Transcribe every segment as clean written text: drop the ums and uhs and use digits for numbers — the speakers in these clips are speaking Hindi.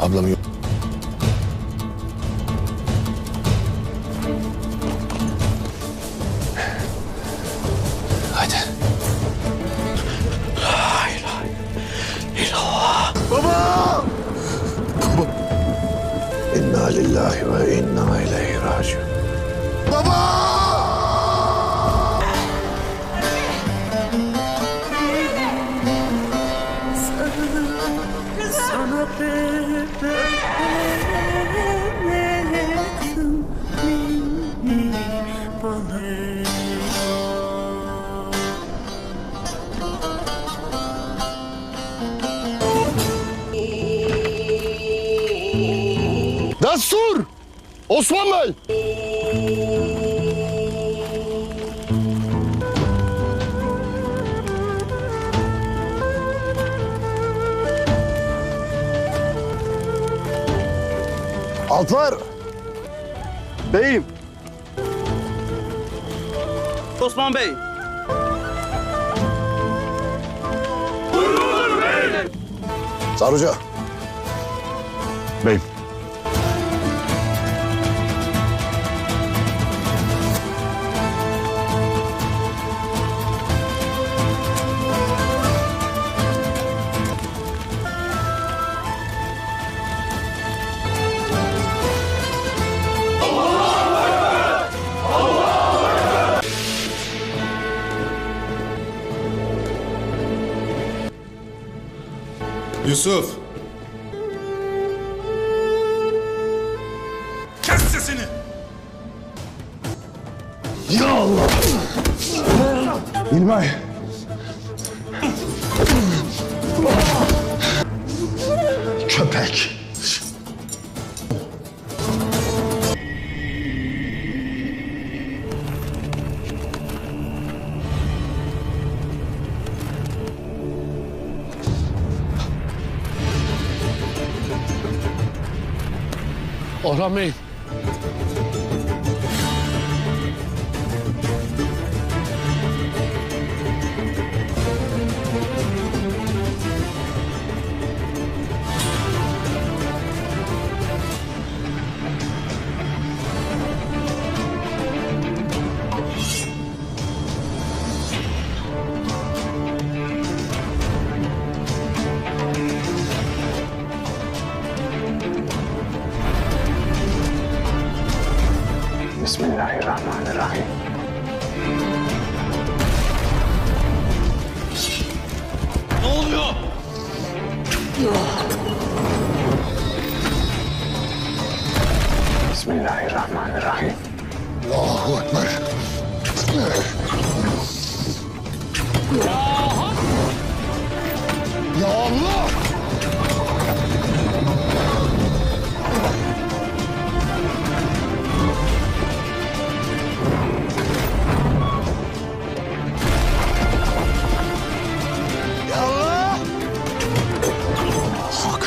Ablamı yok. Hadi. La ilahe illallah. Baba! Baba! İnna lillahi ve inna ileyhi raciun. Baba! Sana bebeğim beni bana. Destur! Osman Bey! Alpar! Beyim. Osman Bey. Sarıca! Beyim. Yusuf. Kes sesini. Ya Allah! İlmay! Köpek! Orhan Bey. Bismillahirrahmanirrahim. Ne oluyor? Bismillahirrahmanirrahim. Allahu Ekber. Ya Allah! Ya Allah! Hak.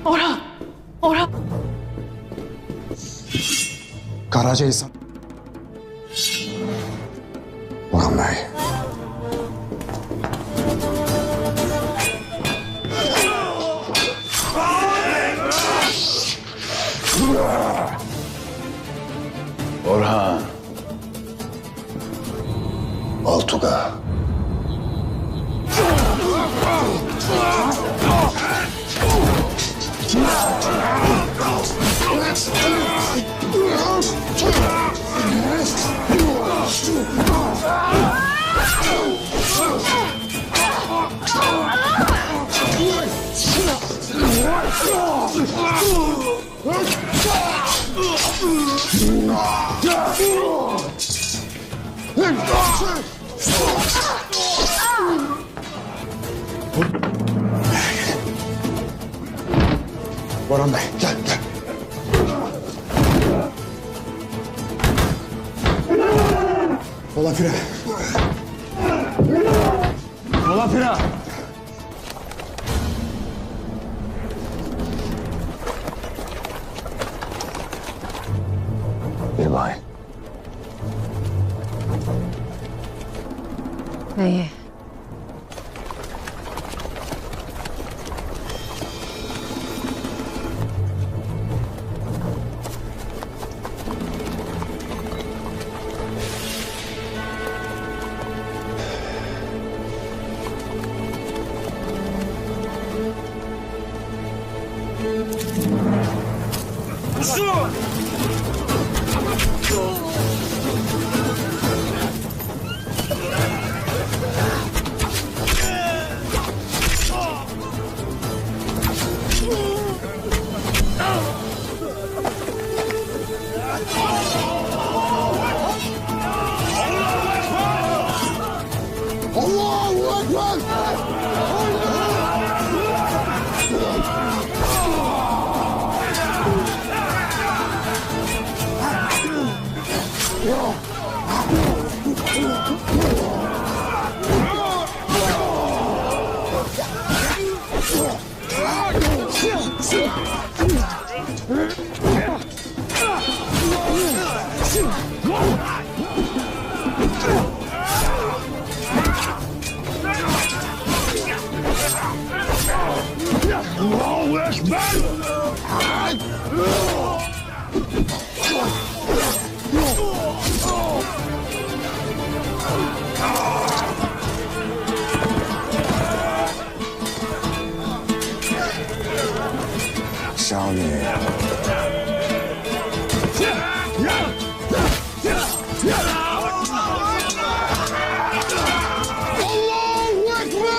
Orhan! Orhan! Karaca İhsan. Orhan Bey. Orhan. Altuga. Orhan Bey, gel, gel. Ola fire. Ola fire. İlvay. Neyi? Allahu Ekber! Allahu Ekber! Şahane. Allahu Ekber!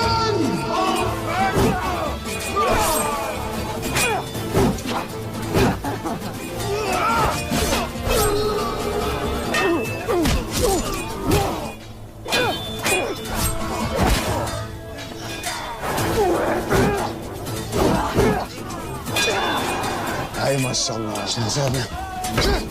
Hay maşallah. Şehnaz abi. Sen!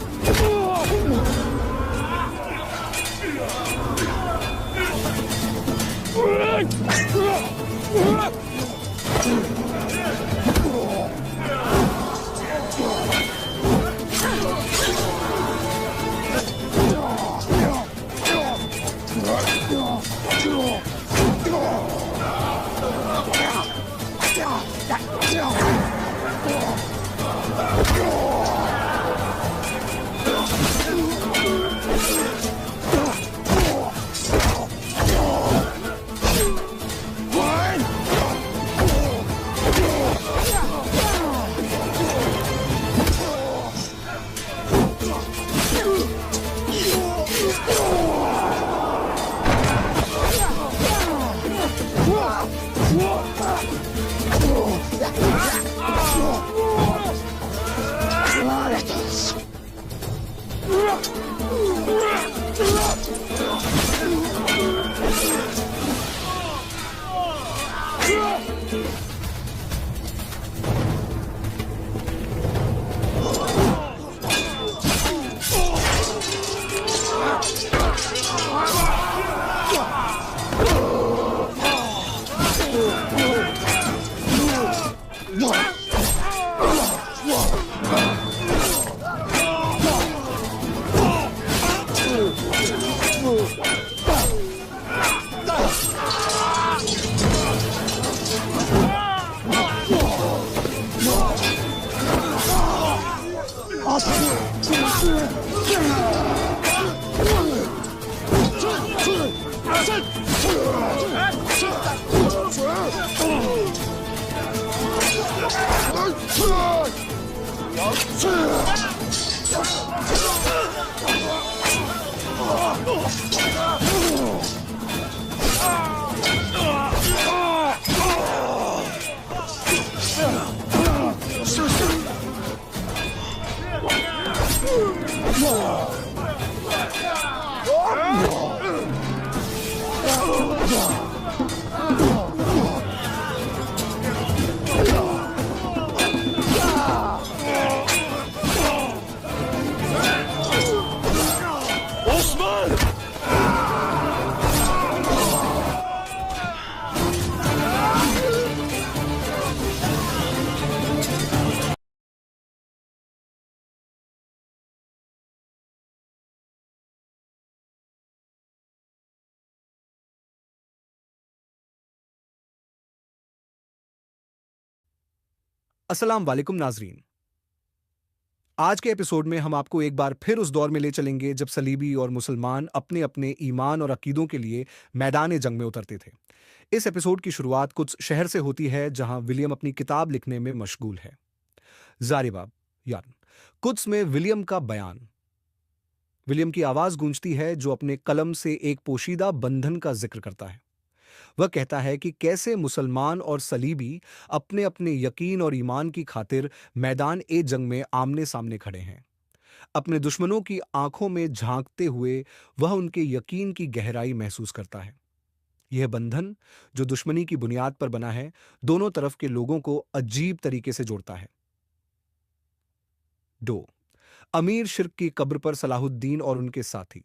अस्सलाम वालेकुम नाजरीन। आज के एपिसोड में हम आपको एक बार फिर उस दौर में ले चलेंगे जब सलीबी और मुसलमान अपने अपने ईमान और अकीदों के लिए मैदान जंग में उतरते थे। इस एपिसोड की शुरुआत कुछ शहर से होती है जहां विलियम अपनी किताब लिखने में मशगूल है। जारिबाब यार कुद्स में विलियम का बयान। विलियम की आवाज गूंजती है जो अपने कलम से एक पोशीदा बंधन का जिक्र करता है। वह कहता है कि कैसे मुसलमान और सलीबी अपने अपने यकीन और ईमान की खातिर मैदान ए जंग में आमने सामने खड़े हैं। अपने दुश्मनों की आंखों में झांकते हुए वह उनके यकीन की गहराई महसूस करता है। यह बंधन जो दुश्मनी की बुनियाद पर बना है, दोनों तरफ के लोगों को अजीब तरीके से जोड़ता है। 2 अमीर शिर्क की कब्र पर सलाहुद्दीन और उनके साथी।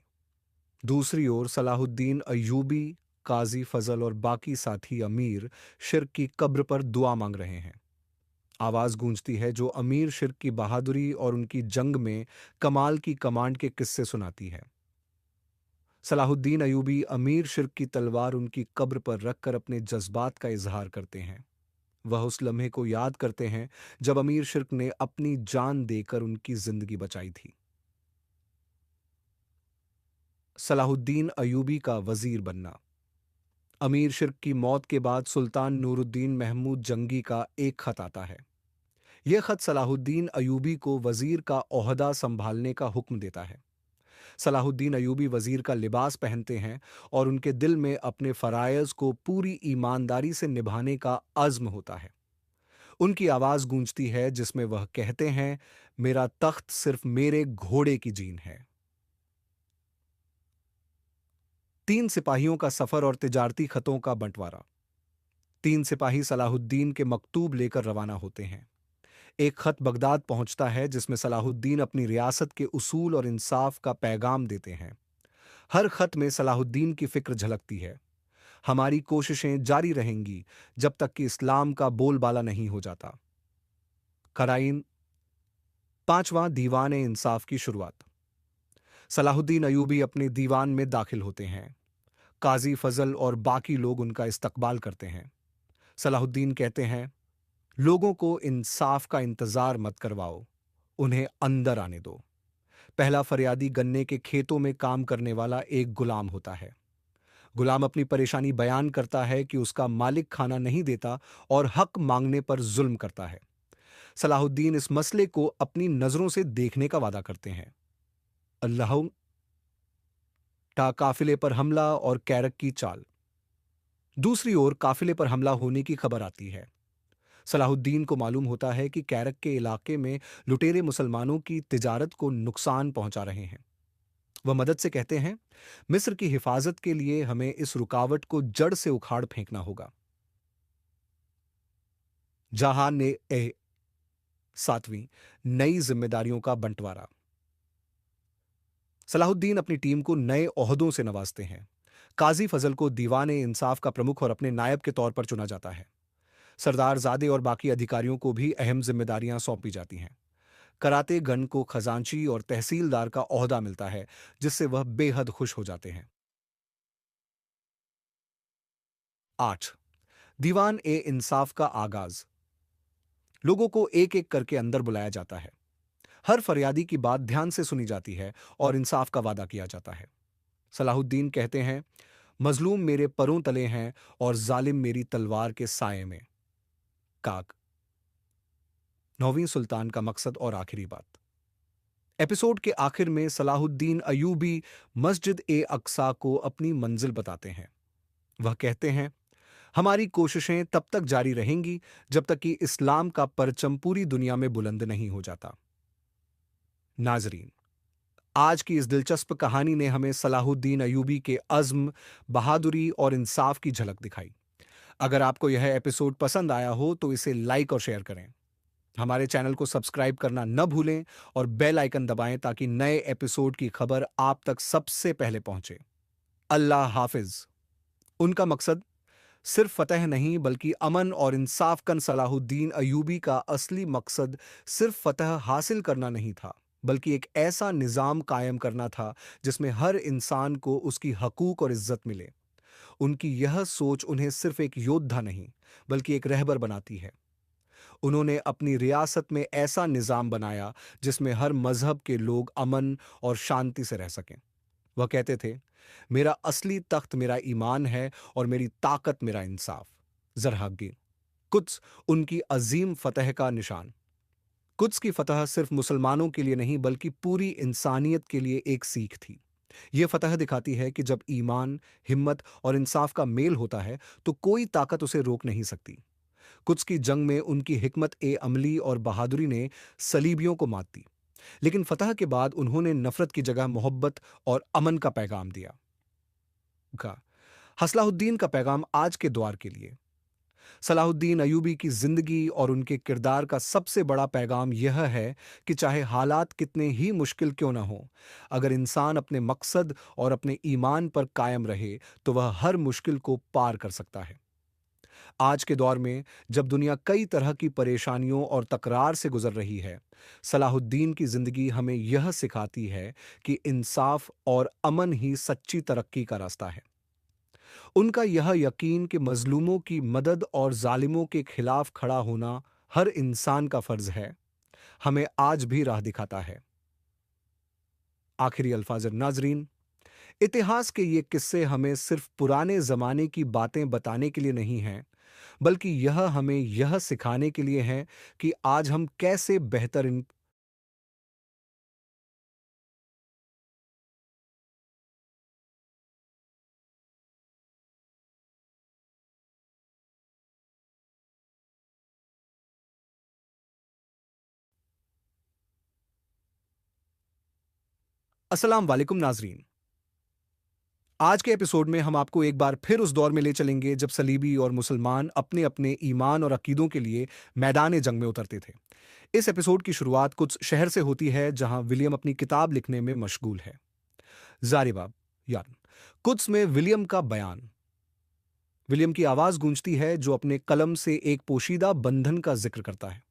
दूसरी ओर सलाहुद्दीन अय्यूबी, काजी फजल और बाकी साथी अमीर शिर्क की कब्र पर दुआ मांग रहे हैं। आवाज गूंजती है जो अमीर शिर्क की बहादुरी और उनकी जंग में कमाल की कमांड के किस्से सुनाती है। सलाहुद्दीन अय्यूबी अमीर शिर्क की तलवार उनकी कब्र पर रखकर अपने जज्बात का इजहार करते हैं। वह उस लम्हे को याद करते हैं जब अमीर शिर्क ने अपनी जान देकर उनकी जिंदगी बचाई थी। सलाहुद्दीन अय्यूबी का वजीर बनना। अमीर शिर्क की मौत के बाद सुल्तान नूरुद्दीन महमूद जंगी का एक खत आता है। यह खत सलाहुद्दीन अय्यूबी को वजीर का ओहदा संभालने का हुक्म देता है। सलाहुद्दीन अय्यूबी वजीर का लिबास पहनते हैं और उनके दिल में अपने फराइज को पूरी ईमानदारी से निभाने का अज़्म होता है। उनकी आवाज गूंजती है जिसमें वह कहते हैं, मेरा तख्त सिर्फ मेरे घोड़े की जीन है। 3 सिपाहियों का सफर और तिजारती खतों का बंटवारा। 3 सिपाही सलाहुद्दीन के मकतूब लेकर रवाना होते हैं। एक खत बगदाद पहुंचता है जिसमें सलाहुद्दीन अपनी रियासत के उसूल और इंसाफ का पैगाम देते हैं। हर खत में सलाहुद्दीन की फिक्र झलकती है। हमारी कोशिशें जारी रहेंगी जब तक कि इस्लाम का बोलबाला नहीं हो जाता। कराइन 5वां दीवान इंसाफ की शुरुआत। सलाहुद्दीन अय्यूबी अपने दीवान में दाखिल होते हैं। काजी फजल और बाकी लोग उनका इस्तकबाल करते हैं। सलाहुद्दीन कहते हैं, लोगों को इंसाफ का इंतजार मत करवाओ, उन्हें अंदर आने दो। पहला फरियादी गन्ने के खेतों में काम करने वाला एक गुलाम होता है। गुलाम अपनी परेशानी बयान करता है कि उसका मालिक खाना नहीं देता और हक मांगने पर जुल्म करता है। सलाहुद्दीन इस मसले को अपनी नजरों से देखने का वादा करते हैं। अल्लाह टा काफिले पर हमला और कैरक की चाल। दूसरी ओर काफिले पर हमला होने की खबर आती है। सलाहुद्दीन को मालूम होता है कि कैरक के इलाके में लुटेरे मुसलमानों की तिजारत को नुकसान पहुंचा रहे हैं। वह मदद से कहते हैं, मिस्र की हिफाजत के लिए हमें इस रुकावट को जड़ से उखाड़ फेंकना होगा। जहां ने 7वीं नई जिम्मेदारियों का बंटवारा। सलाहुद्दीन अपनी टीम को नए ओहदों से नवाजते हैं। काजी फजल को दीवान इंसाफ का प्रमुख और अपने नायब के तौर पर चुना जाता है। सरदार ज़ादे और बाकी अधिकारियों को भी अहम जिम्मेदारियां सौंपी जाती हैं। कराते गण को खजांची और तहसीलदार का ओहदा मिलता है जिससे वह बेहद खुश हो जाते हैं। 8 दीवान ए इंसाफ का आगाज। लोगों को एक एक करके अंदर बुलाया जाता है। हर फरियादी की बात ध्यान से सुनी जाती है और इंसाफ का वादा किया जाता है। सलाहुद्दीन कहते हैं, मजलूम मेरे परों तले हैं और जालिम मेरी तलवार के साये में। काग 9वीं सुल्तान का मकसद और आखिरी बात। एपिसोड के आखिर में सलाहुद्दीन अयूबी मस्जिद ए अक्सा को अपनी मंजिल बताते हैं। वह कहते हैं, हमारी कोशिशें तब तक जारी रहेंगी जब तक कि इस्लाम का परचम पूरी दुनिया में बुलंद नहीं हो जाता। नाजरीन, आज की इस दिलचस्प कहानी ने हमें सलाहुद्दीन अयूबी के अज़्म, बहादुरी और इंसाफ की झलक दिखाई। अगर आपको यह एपिसोड पसंद आया हो तो इसे लाइक और शेयर करें। हमारे चैनल को सब्सक्राइब करना न भूलें और बेल आइकन दबाएं ताकि नए एपिसोड की खबर आप तक सबसे पहले पहुंचे। अल्लाह हाफिज। उनका मकसद सिर्फ फतह नहीं बल्कि अमन और इंसाफ। सलाहुद्दीन अयूबी का असली मकसद सिर्फ फतह हासिल करना नहीं था, बल्कि एक ऐसा निजाम कायम करना था जिसमें हर इंसान को उसकी हकूक और इज्जत मिले। उनकी यह सोच उन्हें सिर्फ एक योद्धा नहीं बल्कि एक रहबर बनाती है। उन्होंने अपनी रियासत में ऐसा निजाम बनाया जिसमें हर मजहब के लोग अमन और शांति से रह सकें। वह कहते थे, मेरा असली तख्त मेरा ईमान है और मेरी ताकत मेरा इंसाफ। जरहागी। कुद्स उनकी अजीम फतह का निशान। कुद्स की फतह सिर्फ मुसलमानों के लिए नहीं बल्कि पूरी इंसानियत के लिए एक सीख थी। यह फतह दिखाती है कि जब ईमान, हिम्मत और इंसाफ का मेल होता है तो कोई ताकत उसे रोक नहीं सकती। कुद्स की जंग में उनकी हिकमत ए अमली और बहादुरी ने सलीबियों को मात दी, लेकिन फतह के बाद उन्होंने नफरत की जगह मोहब्बत और अमन का पैगाम दिया। सलाहुद्दीन का पैगाम आज के दौर के लिए। सलाहुद्दीन अयूबी की जिंदगी और उनके किरदार का सबसे बड़ा पैगाम यह है कि चाहे हालात कितने ही मुश्किल क्यों ना हो, अगर इंसान अपने मकसद और अपने ईमान पर कायम रहे तो वह हर मुश्किल को पार कर सकता है। आज के दौर में जब दुनिया कई तरह की परेशानियों और तकरार से गुजर रही है, सलाहुद्दीन की जिंदगी हमें यह सिखाती है कि इंसाफ और अमन ही सच्ची तरक्की का रास्ता है। उनका यह यकीन कि मजलूमों की मदद और जालिमों के खिलाफ खड़ा होना हर इंसान का फर्ज है, हमें आज भी राह दिखाता है। आखिरी अल्फाज। नाजरीन, इतिहास के ये किस्से हमें सिर्फ पुराने जमाने की बातें बताने के लिए नहीं हैं, बल्कि यह हमें यह सिखाने के लिए है कि आज हम कैसे बेहतर अस्सलाम वालेकुम नाजरीन। आज के एपिसोड में हम आपको एक बार फिर उस दौर में ले चलेंगे जब सलीबी और मुसलमान अपने अपने ईमान और अकीदों के लिए मैदान जंग में उतरते थे। इस एपिसोड की शुरुआत कुछ शहर से होती है जहां विलियम अपनी किताब लिखने में मशगूल है। जारिबाब यान कुद्स में विलियम का बयान। विलियम की आवाज गूंजती है जो अपने कलम से एक पोशीदा बंधन का जिक्र करता है।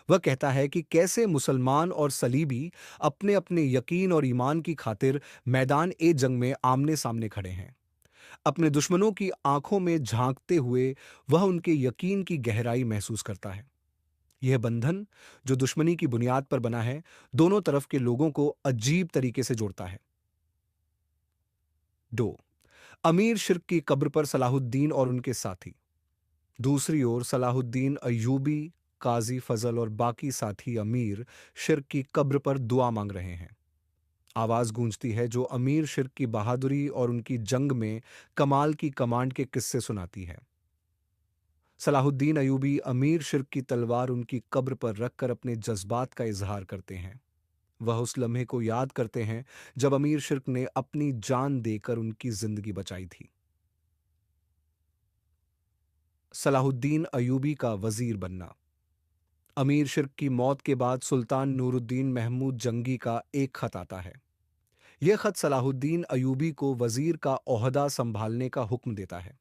वह कहता है कि कैसे मुसलमान और सलीबी अपने अपने यकीन और ईमान की खातिर मैदान ए जंग में आमने सामने खड़े हैं। अपने दुश्मनों की आंखों में झांकते हुए वह उनके यकीन की गहराई महसूस करता है। यह बंधन जो दुश्मनी की बुनियाद पर बना है, दोनों तरफ के लोगों को अजीब तरीके से जोड़ता है। अमीर शिर्क की कब्र पर सलाहुद्दीन और उनके साथी। दूसरी ओर सलाहुद्दीन अयूबी, काजी फजल और बाकी साथी अमीर शिर्क की कब्र पर दुआ मांग रहे हैं। आवाज गूंजती है जो अमीर शिर्क की बहादुरी और उनकी जंग में कमाल की कमांड के किस्से सुनाती है। सलाहुद्दीन अयूबी अमीर शिर्क की तलवार उनकी कब्र पर रखकर अपने जज्बात का इजहार करते हैं। वह उस लम्हे को याद करते हैं जब अमीर शिर्क ने अपनी जान देकर उनकी जिंदगी बचाई थी। सलाहुद्दीन अयूबी का वजीर बनना। अमीर शिर्क की मौत के बाद सुल्तान नूरुद्दीन महमूद जंगी का एक खत आता है। यह खत सलाहुद्दीन अयूबी को वजीर का ओहदा संभालने का हुक्म देता है।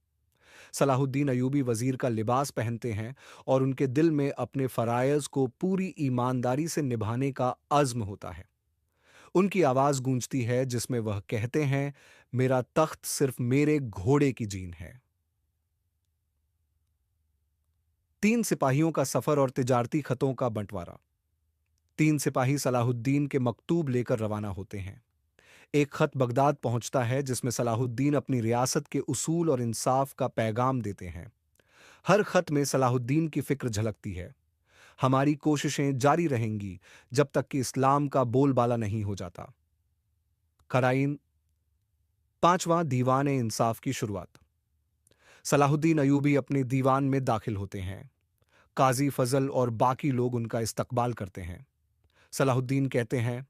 सलाहुद्दीन अयूबी वजीर का लिबास पहनते हैं और उनके दिल में अपने फराइज को पूरी ईमानदारी से निभाने का अज़्म होता है। उनकी आवाज गूंजती है जिसमें वह कहते हैं, मेरा तख्त सिर्फ मेरे घोड़े की जीन है। 3 सिपाहियों का सफर और तिजारती खतों का बंटवारा। 3 सिपाही सलाहुद्दीन के मकतूब लेकर रवाना होते हैं। एक खत बगदाद पहुंचता है जिसमें सलाहुद्दीन अपनी रियासत के उसूल और इंसाफ का पैगाम देते हैं। हर खत में सलाहुद्दीन की फिक्र झलकती है। हमारी कोशिशें जारी रहेंगी जब तक कि इस्लाम का बोलबाला नहीं हो जाता। कराइन, 5वां दीवान इंसाफ की शुरुआत। सलाहुद्दीन अयूबी अपने दीवान में दाखिल होते हैं। काजी फजल और बाकी लोग उनका इस्तकबाल करते हैं। सलाहुद्दीन कहते हैं,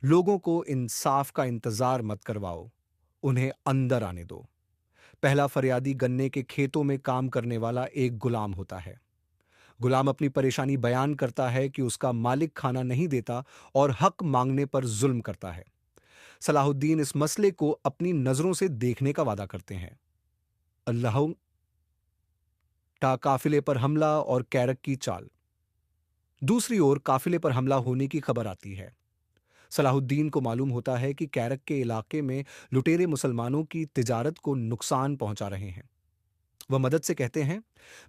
लोगों को इंसाफ का इंतजार मत करवाओ, उन्हें अंदर आने दो। पहला फरियादी गन्ने के खेतों में काम करने वाला एक गुलाम होता है। गुलाम अपनी परेशानी बयान करता है कि उसका मालिक खाना नहीं देता और हक मांगने पर जुल्म करता है। सलाहुद्दीन इस मसले को अपनी नजरों से देखने का वादा करते हैं। अल्लाह टा काफिले पर हमला और कैरक की चाल। दूसरी ओर काफिले पर हमला होने की खबर आती है। सलाहुद्दीन को मालूम होता है कि कैरक के इलाके में लुटेरे मुसलमानों की तिजारत को नुकसान पहुंचा रहे हैं। वह मदद से कहते हैं,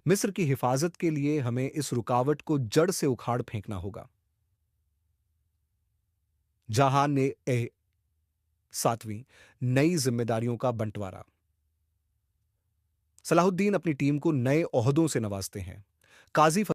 मिस्र की हिफाजत के लिए हमें इस रुकावट को जड़ से उखाड़ फेंकना होगा। जहां ने 7वीं नई जिम्मेदारियों का बंटवारा। सलाहुद्दीन अपनी टीम को नए ओहदों से नवाजते हैं। काजी